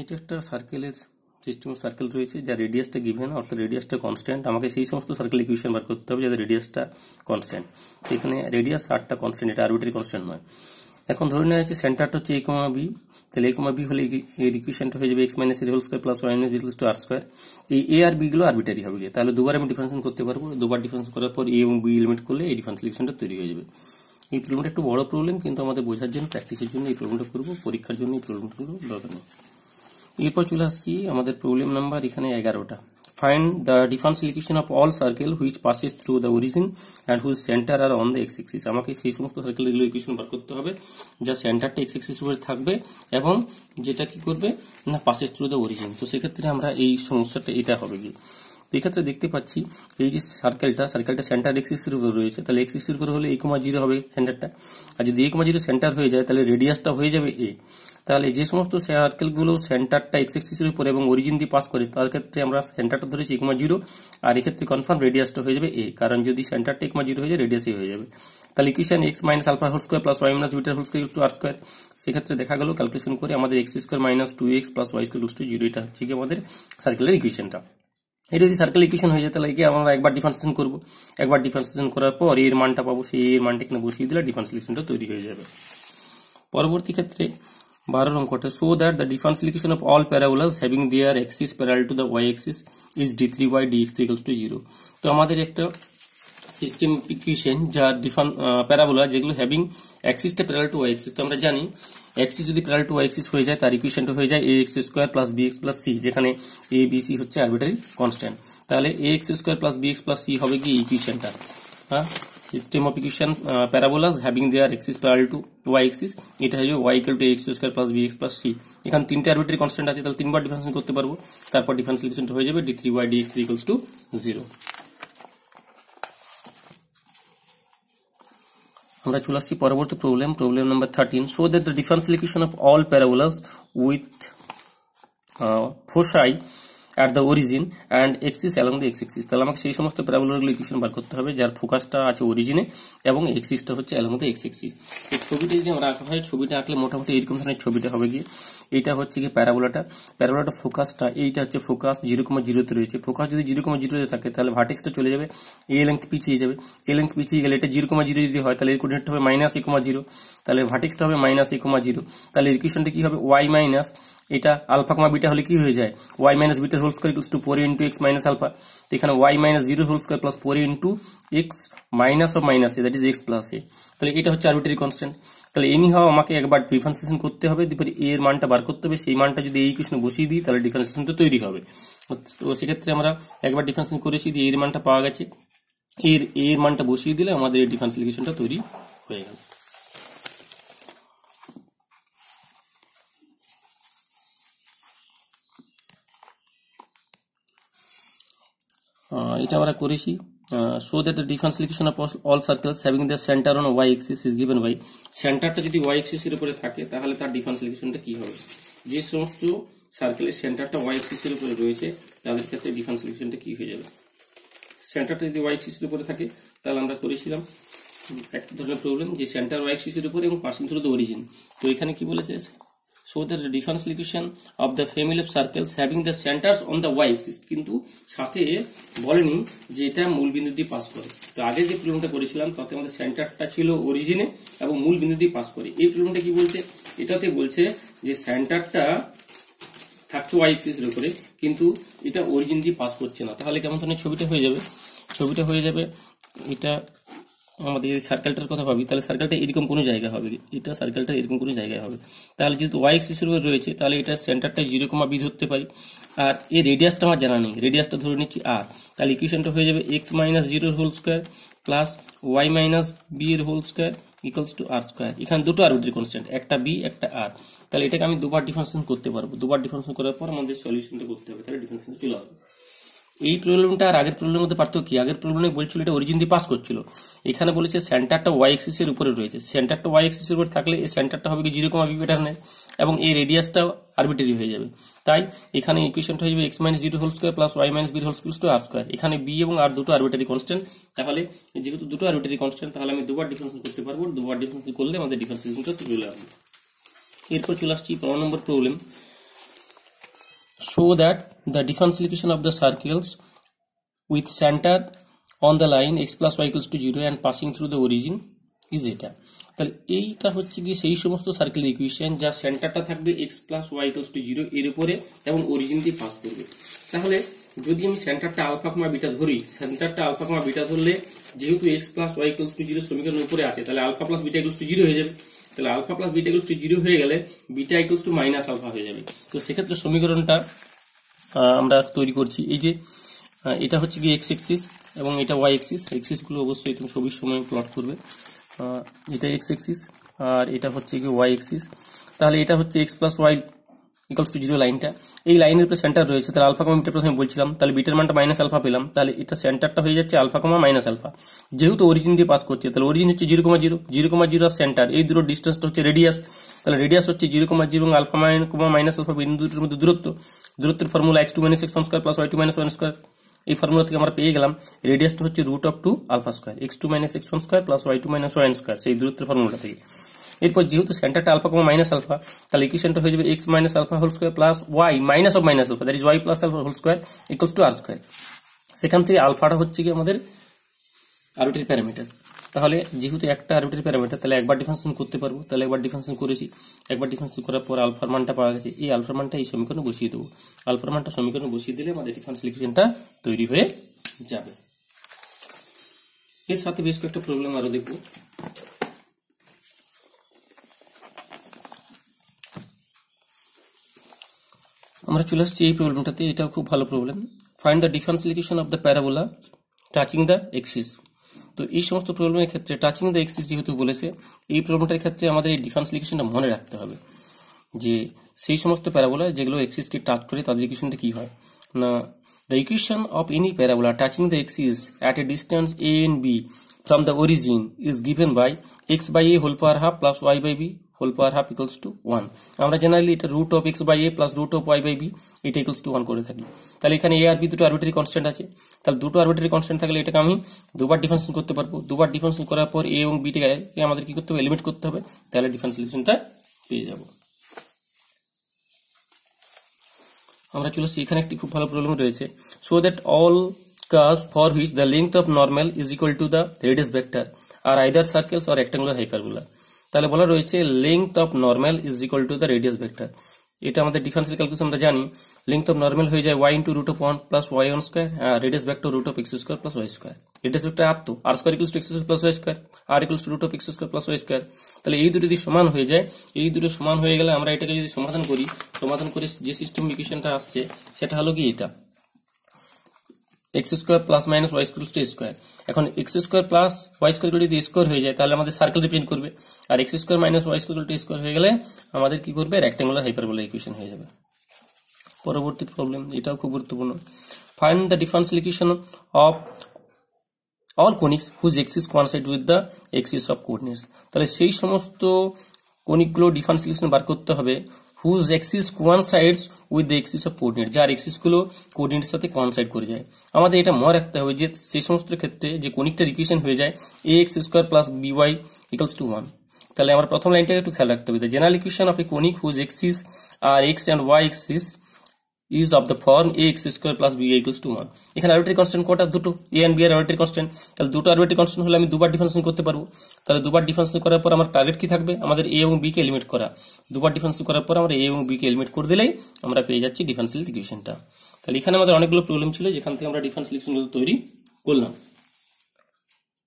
এটা একটা সার্কেলের সিস্টেম সার্কেল রয়েছে যার রেডিয়াসটা গিভেন, অর্থাৎ রেডিয়াসটা কনস্ট্যান্ট। আমাকে সেই সমস্ত সার্কেল ইকুয়েশন বার করতে হবে যাদের রেডিয়াসটা কনস্ট্যান্ট। এখানে রেডিয়াস 8টা কনস্ট্যান্ট, এটা আরবিটারি কনস্ট্যান্ট নয়। এখন ধরে নেওয়া হচ্ছে সেন্টারটা হচ্ছে a, b, তাহলে a, b হলে এর ইকুয়েশনটা হয়ে যাবে x - a whole square plus y - b = r square. এই a আর b গুলো আরবিটারি হবে, তাহলে দুবার আমি ডিফারেন্সিয়েশন করতে পারবো। দুবার ডিফারেন্সিয়েশন করার পর a এবং b এলিমেন্ট করলে এই ডিফারেন্সিয়েশনটা তৈরি হয়ে যাবে। এই প্রবলেমটা একটু বড় প্রবলেম, কিন্তু আমাদের বোঝার জন্য, প্র্যাকটিসের জন্য এই প্রবলেমটা করবো, পরীক্ষার জন্য এই প্রবলেমগুলো দরকার নেই। এরপর চলে আসছি আমাদের প্রবলেম নাম্বার এখানে 11টা। Find the differential equation of all circle which passes through the origin and which centre are on the X axis. আমাকে সেই সমস্ত সার্কেলগুলো ইকুয়েশন বার করতে হবে যা সেন্টারটা এক্স এক্সিস উপরে থাকবে এবং যেটা কি করবে না পাসেস থ্রু দ্য অরিজিন। তো সেক্ষেত্রে আমরা এই সমস্যাটা এটা হবে কি, তো এই ক্ষেত্রে দেখতে পাচ্ছি এই যে সার্কেলটা সেন্টার এক্স এক্সিসের উপর রয়েছে, তাহলে এক্স এক্সিসের উপর হলে a, 0 হবে সেন্টারটা। আর যদি a, 0 সেন্টার হয়ে যায় তাহলে রেডিয়াসটা হয়ে যাবে a। তাহলে যে সমস্ত সার্কেলগুলো সেন্টারটা এক্স এক্সিসের উপর এবং অরিজিন দিয়ে পাস করে তার ক্ষেত্রে আমরা সেন্টারটা ধরেছি a, 0, আর এক্ষেত্রে কনফার্ম রেডিয়াসটা হয়ে যাবে a, কারণ যদি সেন্টারটা a, 0 হয়ে যায় রেডিয়াস a হয়ে যাবে। তাহলে equation x - alpha whole square plus y - beta whole square = r square. সেক্ষেত্রে দেখা গেল ক্যালকুলেশন করে আমাদের x square - 2x plus y square = 0, এটা হচ্ছে কি আমাদের সার্কেলের ইকুয়েশনটা। এটা যদি সার্কেল ইকুয়েশন হয়ে যায় তাহলে একে আমরা একবার ডিফারেন্সিয়েশন করব, একবার ডিফারেন্সিয়েশন করার পর এর মানটা পাবো, সেই এর মানটা এখানে বসিয়ে দিলে ডিফারেন্সিয়েশনটা তৈরি হয়ে যাবে। পরবর্তী ক্ষেত্রে 12 অঙ্কটা, so that the differential equation of all parabolas having their axis parallel to the y axis is d3y dx = 0। তো আমাদের একটা সিস্টেম ইকুয়েশন যা প্যারাবোলা যেগুলো হ্যাভিং অ্যাক্সিসটা প্যারালাল টু y অ্যাক্সিস। তো আমরা জানি অ্যাক্সিস যদি প্যারালাল টু y অ্যাক্সিস হয়ে যায় তার ইকুয়েশনটা হয়ে যায় ax square plus bx plus c, যেখানে a b c হচ্ছে আরবিটারি কনস্ট্যান্ট। তাহলে ax square plus bx plus c হবে কি ইকুয়েশনটা, হ্যাঁ, system of equation parabolas having their axis parallel to y axis, এটা হয়ে যাবে y = ax square plus bx plus c। এখানে তিনটে আরবিটারি কনস্ট্যান্ট আছে, তাহলে তিনবার ডিফারেন্সিয়েশন করতে পারবো, তারপর ডিফারেন্সিয়েশনটা হয়ে যাবে d3y dx = 0। আমরা চলে আসছি পরবর্তী problem number 13। So that the differential equation of all parabolas with focus at the origin and axis along the x axis। তাহলে আমাকে সেই সমস্ত প্যারাবোলাগুলো ইকুয়েশন বার করতে হবে যার ফোকাসটা আছে অরিজিনে এবং এক্সিসটা হচ্ছে along the x axis। এই ছবিটা যদি আমরা আঁকা হয়, ছবিটা আঁকলে মোটামুটি এরকম ধরনের ছবিটা হবে গিয়ে, এটা হচ্ছে কি প্যারাবোলাটা ফোকাসটা, এইটা হচ্ছে ফোকাস 0,0 তে রয়েছে। ফোকাস যদি 0,0 তে থাকে তাহলে ভার্টেক্সটা চলে যাবে a লেংথ পিছিয়ে যাবে, a লেংথ পিছিয়ে গেলে এটা 0,0 যদি হয় তাহলে এর কোঅর্ডিনেট হবে -a,0, তাহলে ভার্টেক্সটা হবে -a,0। তাহলে ইকুয়েশনটা কি হবে y মাইনাস এটা আলফা কমা বিটা হলে কি হয়ে যায় y - beta whole square = 4 * x - alpha. তো এখানে y - 0 whole square plus 4 * x minus of minus a, that is x plus a। তাহলে এটা হচ্ছে আরবিটারি কনস্ট্যান্ট। তাহলে এনি হাও আমাকে একবার ডিফারেন্সিয়েশন করতে হবে, এরপর a এর মানটা বার করতে হবে, সেই মানটা যদি এই ইকুয়েশনে বসিয়ে দিই তাহলে ডিফারেন্সিয়েশনটা তৈরি হবে। তো সেক্ষেত্রে আমরা একবার ডিফারেন্সিয়েশন করেছি, দিয়ে এর মানটা পাওয়া গেছে, এর মানটা বসিয়ে দিলে আমাদের এই ডিফারেন্সিয়াল ইকুয়েশনটা তৈরি হয়ে গেল। এটা আমরা করেছি। So that the differential equation of all circles having the centre on y axis is given by, সেন্টারটা যদি y অ্যাক্সিস এর উপরে থাকে তাহলে তার ডিফারেন্সিয়াল ইকুয়েশনটা কি হবে। যে সমস্ত সার্কেলের সেন্টারটা y অ্যাক্সিস এর উপরে রয়েছে তাদের ক্ষেত্রে ডিফারেন্সিয়াল ইকুয়েশনটা কি হয়ে যাবে। সেন্টারটা যদি y অ্যাক্সিস এর উপরে থাকে তাহলে আমরা করেছিলাম একটা ধরনের প্রবলেম যে সেন্টার y অ্যাক্সিস এর উপরে এবং পাসিং থ্রু দ্য অরিজিন। তো এখানে কি বলেছে, so that the differential equation of the family of circles having the centers on the y axis, কিন্তু সাথে বলেনি যে এটা মূল বিন্দু দিয়ে পাস করে। তো আগে যে প্রবলেমটা করেছিলাম তাতে আমাদের সেন্টারটা ছিল অরিজিনে এবং মূল বিন্দু দিয়ে পাস করে। এই প্রবলেমটা কি বলছে, এটাতে বলছে যে সেন্টারটা থাকছে y axis এর উপরে কিন্তু এটা অরিজিন দিয়ে পাস করছে না। তাহলে কেমন ধরনের ছবিটা হয়ে যাবে, এটা আমাদের যদি সার্কেলটার কথা ভাবি তাহলে সার্কেলটা এরকম কোনো জায়গায় হবে, এটা সার্কেলটা এরকম কোনো জায়গায় হবে। তাহলে যেহেতু y অ্যাক্সিস এর উপরে রয়েছে তাহলে এটা সেন্টারটা 0, b ধরতে পারি, আর এর রেডিয়াসটা আমার জানা নেই, রেডিয়াসটা ধরে নিচ্ছি r। তাহলে ইকুয়েশনটা হয়ে যাবে x - 0 whole square plus y - b এর হোল স্কয়ার = r স্কয়ার। এখানে দুটো আরবিটারি কনস্ট্যান্ট, একটা b একটা r। তাহলে এটাকে আমি দুবার ডিফারেন্সিয়েশন করতে পারবো, দুবার ডিফারেন্সিয়েশন করার পর আমাদের সলিউশনটা করতে হবে, তাহলে ডিফারেন্সিয়েশন চলে আসবে। এই প্রবলেমটা আর আগের প্রবলেমের মধ্যে পার্থক্য কি, আগের প্রবলেমে বলছিল এটা অরিজিন দিয়ে পাস করছিল, এখানে বলেছে সেন্টারটা y অ্যাক্সিস এর উপরে রয়েছে। সেন্টারটা y অ্যাক্সিস এর উপরে থাকলে এই সেন্টারটা হবে কি 0, b প্যাটার্নের এবং এই রেডিয়াসটা আরবিটারি হয়ে যাবে। তাই এখানে ইকুয়েশনটা হয়ে যাবে x - 0 whole square plus y - b whole square r square. এখানে b এবং r দুটো আরবিটারি কনস্ট্যান্ট, তাহলে যেহেতু দুটো আরবিটারি কনস্ট্যান্ট তাহলে আমি দুবার ডিফারেন্সিয়েশন করতে পারবো, দুবার ডিফারেন্সিয়েশন করলে আমাদের ডিফারেন্সিয়েশনটা চলে আসবে। এরপর চলে আসছি 15 নম্বর problem. show that the differential equation of the circles with center on the line x plus y equals to 0 and passing through the origin is এটা। তাহলে এইটা হচ্ছে কি সেই সমস্ত সার্কেল ইকুয়েশন যা সেন্টারটা থাকবে x plus y equals to 0 এর উপরে এবং অরিজিন দিয়ে পাস করবে। তাহলে যদি আমি সেন্টারটা আলফা কমা বিটা ধরি, সেন্টারটা আলফা কমা বিটা ধরলে যেহেতু x plus y equals to 0 সমীকরণের উপরে আছে, তাহলে alpha plus beta equals to 0 হয়ে যাবে। তাহলে alpha plus beta equals to 0 হয়ে গেলে beta equals to minus alpha হয়ে যাবে। তো সেক্ষেত্রে সমীকরণটা আমরা তৈরি করছি, এই যে এটা হচ্ছে কি এক্স এক্সিস এবং এটা ওয়াই এক্সিস। এক্সিস গুলো অবশ্যই তুমি ছবির সময় প্লট করবে। এটা এক্স এক্সিস আর এটা হচ্ছে কি ওয়াই এক্সিস। তাহলে এটা হচ্ছে x plus y equals to 0 লাইনটা, এই লাইনের উপরে সেন্টার রয়েছে। তাহলে আলফা কমা বিটা প্রথমে বলছিলাম, তাহলে বিটার মানটা মাইনাস আলফা পেলাম। তাহলে এটা সেন্টারটা হয়ে যাচ্ছে আলফা কমা মাইনাস আলফা, যেহেতু অরিজিন দিয়ে পাস করছে। তাহলে অরিজিন হচ্ছে 0,0, 0,0 আর সেন্টার, এই দুটো ডিস্টেন্সটা হচ্ছে রেডিয়াস। তাহলে রেডিয়াস হচ্ছে 0,0 এবং আলফা কমা মাইনাস আলফা বিন্দু দুটোর মধ্যে দূরত্ব। দূরত্বের formula x2 - x1² + y2 - y1²। এই ফর্মুলা থেকে আমরা পেয়ে গেলাম রেডিয়াসটা হচ্ছে √2 alpha square, x2 - x1² + y2 - y1², সেই দূরত্বের ফর্মুলা থেকে। এরপর যেহেতু সেন্টারটা আলফা কমা মাইনাস আলফা, তাহলে ইকুয়েশনটা হয়ে যাবে x - alpha whole square plus y minus of minus alpha, that is y plus alpha whole square equals to r square। সেখান থেকে আলফাটা হচ্ছে কি আমাদের আরবিট্রারি প্যারামিটার। তাহলে যেহেতু একটা আরবিট্রারি প্যারামিটার, তাহলে একবার ডিফারেন্সিয়েশন করতে পারবো। তাহলে একবার ডিফারেন্সিয়েশন করেছি, একবার ডিফারেন্সিয়েশন করার পর আলফার মানটা পাওয়া গেছে। এই আলফার মানটা এই সমীকরণে বসিয়ে দেবো। আলফার মানটা সমীকরণে বসিয়ে দিলে আমাদের ডিফারেন্সিয়াল ইকুয়েশনটা তৈরি হয়ে যাবে। এর সাথে বেশ কয়েকটা প্রবলেম আরো দেখবো। আমরা চলে আসছি এই প্রবলেমটাতে, এটাও খুব ভালো problem. Find the differential equation of the parabola touching the axis. তো এই সমস্ত প্রবলেমের ক্ষেত্রে টাচিং দ্য এক্সিস যেহেতু বলেছে, এই প্রবলেমটার ক্ষেত্রে আমাদের এই ডিফারেন্সিয়াল ইকুয়েশনটা মনে রাখতে হবে যে সেই সমস্ত প্যারাবোলা যেগুলো এক্সিসকে টাচ করে তাদের ইকুয়েশনটা কি হয় না, the equation of any parabola touching the axis at a distance a and b from the origin is given by x by a whole power half plus y by b whole power half equals to 1। আমরা generally এটা root of x by a plus root of y by b এটা equals to 1 করে থাকি। তাহলে এখানে a আর b দুটো arbitrary constant আছে। তাহলে দুটো আরবিট্রারি কনস্ট্যান্ট থাকলে এটাকে আমি দুবার ডিফারেন্সিয়েশন করতে পারবো। দুবার ডিফারেন্সিয়েশন করার পর a এবং b কে আমাদের কি করতে হবে, এলিমিনেট করতে হবে। তাহলে ডিফারেন্সিয়েশনটা পেয়ে যাব। আমরা চলে আসছি, এখানে একটি খুব ভালো প্রবলেম রয়েছে। So that all curves for which the length of normal is equal to the radius vector are either circles or rectangular hyperbola। তাহলে বলা রয়েছে length of normal is equal to the radius vector। এটা আমাদের differential calculus আমরা জানি, length of normal হয়ে যায় y into √1 plus y1² আর radius vector √(x²) plus y²। radius vector up তো r² equals to x² plus y², r equals to √(x² plus y²। তাহলে এই দুটো যদি সমান হয়ে যায়, এই দুটো সমান হয়ে গেলে আমরা এটাকে যদি সমাধান করি, সমাধান করে যে সিস্টেম ইকুয়েশনটা আসছে সেটা হলো কি এটা x² plus minus y equals to a square। এখন x² plus y square যদি স্কয়ার হয়ে যায় তাহলে আমাদের সার্কেল রিপ্রেজেন্ট করবে, আর x² minus y equals to a square হয়ে গেলে আমাদের কি করবে, রেক্ট্যাঙ্গুলার হাইপারবোলা ইকুয়েশন হয়ে যাবে। পরবর্তী প্রবলেম, এটাও খুব গুরুত্বপূর্ণ। Find the differential equation of all conics whose axis coincide with the axis of coordinates. তাহলে সেই সমস্ত কনিকগুলো ডিফারেন্সিয়াল ইকুয়েশন বার করতে হবে whose axis coincides with the axis of coordinate, যার এক্সিস গুলো কোঅর্ডিনেটের সাথে কোইনসাইড করে যায়। আমাদের এটা মনে রাখতে হবে যে সেই সমস্ত ক্ষেত্রে যে কনিকটার ইকুয়েশন হয়ে যায় ax² plus by equals to 1। তাহলে আমরা প্রথম লাইনটাকে একটু খেয়াল রাখতে হবে, the general equation of a conic whose axis are x and y axis is of the form ax² plus by equals to 1। এখানে আরবিট্রারি কনস্ট্যান্ট কোনটা, দুটো a and b এর আরবিট্রারি কনস্ট্যান্ট। তাহলে দুটো আরবিট্রারি কনস্ট্যান্ট হলে আমি দুবার differentiation করতে পারবো। তাহলে দুবার ডিফারেন্সিয়েশন করার পর আমার টার্গেট কি থাকবে, আমাদের a এবং b কে এলিমিনেট করা। দুবার ডিফারেন্সিয়েশন করার পর আমরা a এবং b কে এলিমিনেট করে দিলেই আমরা পেয়ে যাচ্ছি ডিফারেন্সিয়াল ইকুয়েশনটা। তাহলে এখানে আমাদের অনেকগুলো প্রবলেম ছিল যেখান থেকে আমরা ডিফারেন্সিয়াল ইকুয়েশন তৈরি করলাম।